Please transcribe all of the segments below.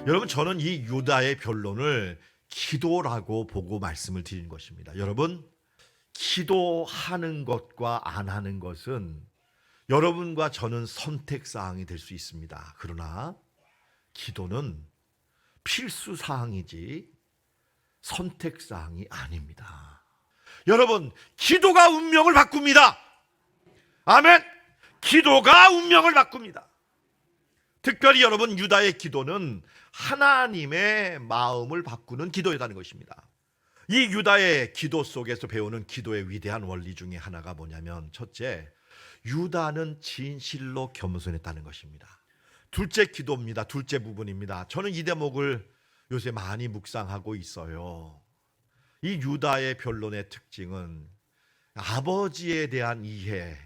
여러분, 저는 이 유다의 변론을 기도라고 보고 말씀을 드리는 것입니다. 여러분, 기도하는 것과 안 하는 것은 여러분과 저는 선택사항이 될 수 있습니다. 그러나 기도는 필수사항이지 선택사항이 아닙니다. 여러분, 기도가 운명을 바꿉니다. 아멘. 기도가 운명을 바꿉니다. 특별히 여러분, 유다의 기도는 하나님의 마음을 바꾸는 기도였다는 것입니다. 이 유다의 기도 속에서 배우는 기도의 위대한 원리 중에 하나가 뭐냐면, 첫째, 유다는 진실로 겸손했다는 것입니다. 둘째 기도입니다. 둘째 부분입니다. 저는 이 대목을 요새 많이 묵상하고 있어요. 이 유다의 변론의 특징은 아버지에 대한 이해,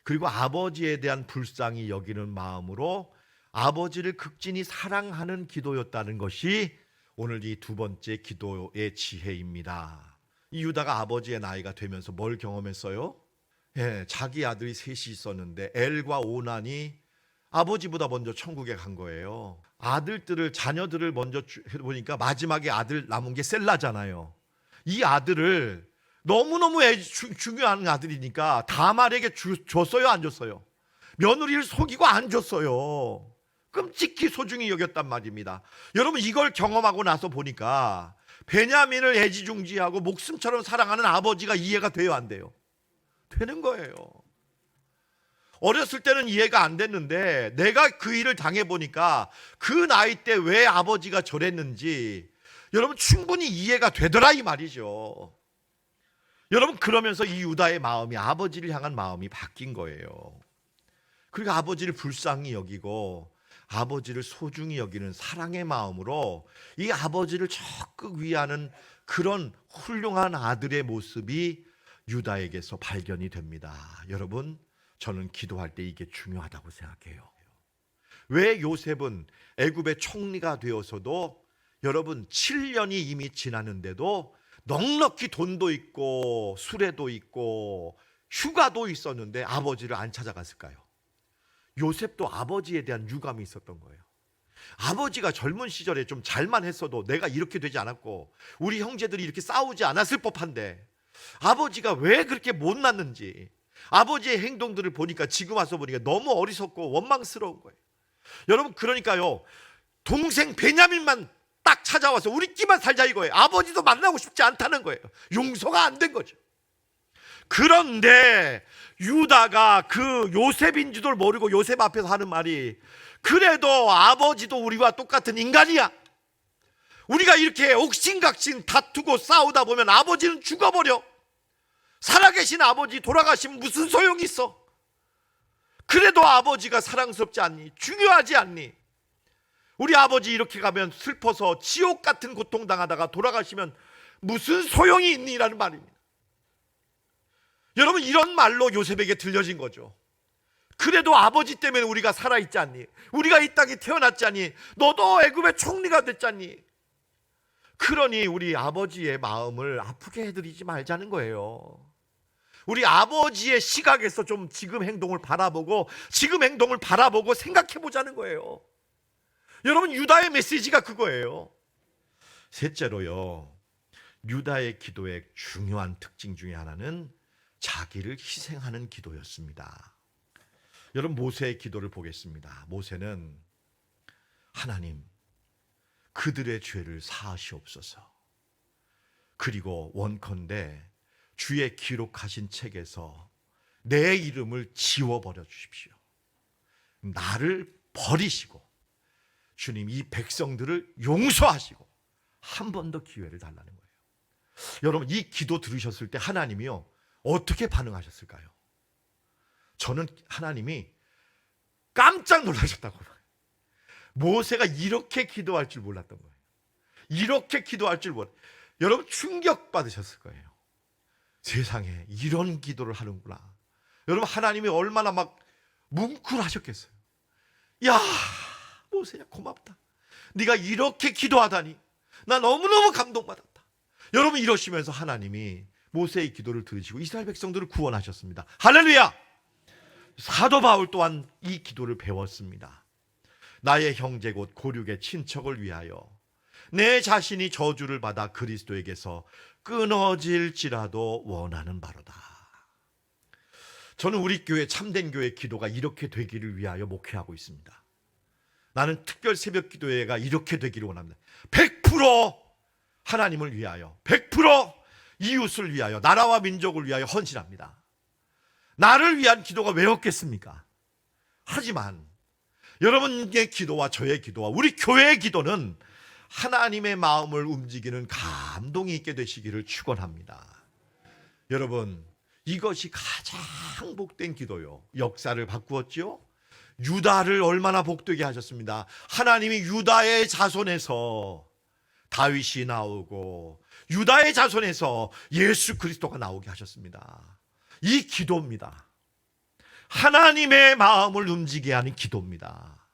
그리고 아버지에 대한 불쌍히 여기는 마음으로 아버지를 극진히 사랑하는 기도였다는 것이 오늘 이 두 번째 기도의 지혜입니다. 이 유다가 아버지의 나이가 되면서 뭘 경험했어요? 자기 아들이 셋이 있었는데 엘과 오난이 아버지보다 먼저 천국에 간 거예요. 자녀들을 먼저 해보니까 마지막에 아들 남은 게 셀라잖아요. 이 아들을 너무너무 중요한 아들이니까 다말에게 줬어요, 안 줬어요? 며느리를 속이고 안 줬어요. 끔찍히 소중히 여겼단 말입니다. 여러분, 이걸 경험하고 나서 보니까 베냐민을 애지중지하고 목숨처럼 사랑하는 아버지가 이해가 돼요, 안 돼요? 되는 거예요. 어렸을 때는 이해가 안 됐는데 내가 그 일을 당해보니까 그 나이 때 왜 아버지가 저랬는지 여러분 충분히 이해가 되더라, 이 말이죠. 여러분, 그러면서 이 유다의 마음이, 아버지를 향한 마음이 바뀐 거예요. 그리고 아버지를 불쌍히 여기고 아버지를 소중히 여기는 사랑의 마음으로 이 아버지를 적극 위하는 그런 훌륭한 아들의 모습이 유다에게서 발견이 됩니다. 여러분, 저는 기도할 때 이게 중요하다고 생각해요. 왜 요셉은 애굽의 총리가 되어서도 여러분 7년이 이미 지났는데도 넉넉히 돈도 있고 수레도 있고 휴가도 있었는데 아버지를 안 찾아갔을까요? 요셉도 아버지에 대한 유감이 있었던 거예요. 아버지가 젊은 시절에 좀 잘만 했어도 내가 이렇게 되지 않았고 우리 형제들이 이렇게 싸우지 않았을 법한데 아버지가 왜 그렇게 못났는지, 아버지의 행동들을 보니까, 지금 와서 보니까 너무 어리석고 원망스러운 거예요. 여러분, 그러니까요, 동생 베냐민만 딱 찾아와서 우리끼만 살자 이거예요. 아버지도 만나고 싶지 않다는 거예요. 용서가 안 된 거죠. 그런데 유다가 그 요셉인 줄도 모르고 요셉 앞에서 하는 말이, 그래도 아버지도 우리와 똑같은 인간이야. 우리가 이렇게 옥신각신 다투고 싸우다 보면 아버지는 죽어버려. 살아계신 아버지 돌아가시면 무슨 소용이 있어? 그래도 아버지가 사랑스럽지 않니? 중요하지 않니? 우리 아버지 이렇게 가면 슬퍼서 지옥 같은 고통당하다가 돌아가시면 무슨 소용이 있니? 라는 말입니다. 여러분, 이런 말로 요셉에게 들려진 거죠. 그래도 아버지 때문에 우리가 살아있지 않니? 우리가 이 땅에 태어났지 않니? 너도 애굽의 총리가 됐잖니? 그러니 우리 아버지의 마음을 아프게 해드리지 말자는 거예요. 우리 아버지의 시각에서 좀 지금 행동을 바라보고 생각해 보자는 거예요. 여러분, 유다의 메시지가 그거예요. 셋째로요, 유다의 기도의 중요한 특징 중에 하나는 자기를 희생하는 기도였습니다. 여러분, 모세의 기도를 보겠습니다. 모세는 하나님, 그들의 죄를 사하시옵소서. 그리고 원컨대 주의 기록하신 책에서 내 이름을 지워버려 주십시오. 나를 버리시고 주님, 이 백성들을 용서하시고 한 번 더 기회를 달라는 거예요. 여러분, 이 기도 들으셨을 때 하나님이요, 어떻게 반응하셨을까요? 저는 하나님이 깜짝 놀라셨다고 봐요. 모세가 이렇게 기도할 줄 몰랐던 거예요. 이렇게 기도할 줄 여러분, 충격받으셨을 거예요. 세상에 이런 기도를 하는구나. 여러분, 하나님이 얼마나 막 뭉클하셨겠어요. 야, 모세야 고맙다. 네가 이렇게 기도하다니 나 너무너무 감동받았다. 여러분, 이러시면서 하나님이 모세의 기도를 들으시고 이스라엘 백성들을 구원하셨습니다. 할렐루야. 사도 바울 또한 이 기도를 배웠습니다. 나의 형제 곧 고륙의 친척을 위하여 내 자신이 저주를 받아 그리스도에게서 끊어질지라도 원하는 바로다. 저는 우리 교회 참된 교회 기도가 이렇게 되기를 위하여 목회하고 있습니다. 나는 특별 새벽 기도회가 이렇게 되기를 원합니다. 100% 하나님을 위하여, 100% 이웃을 위하여, 나라와 민족을 위하여 헌신합니다. 나를 위한 기도가 왜 없겠습니까? 하지만 여러분의 기도와 저의 기도와 우리 교회의 기도는 하나님의 마음을 움직이는 감동이 있게 되시기를 축원합니다. 여러분, 이것이 가장 복된 기도요. 역사를 바꾸었죠. 유다를 얼마나 복되게 하셨습니다. 하나님이 유다의 자손에서 다윗이 나오고 유다의 자손에서 예수 그리스도가 나오게 하셨습니다. 이 기도입니다. 하나님의 마음을 움직이게 하는 기도입니다.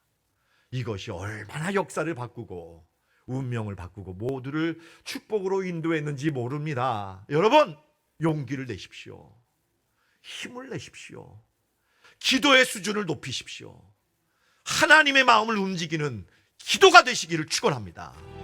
이것이 얼마나 역사를 바꾸고 운명을 바꾸고 모두를 축복으로 인도했는지 모릅니다. 여러분, 용기를 내십시오. 힘을 내십시오. 기도의 수준을 높이십시오. 하나님의 마음을 움직이는 기도가 되시기를 축원합니다.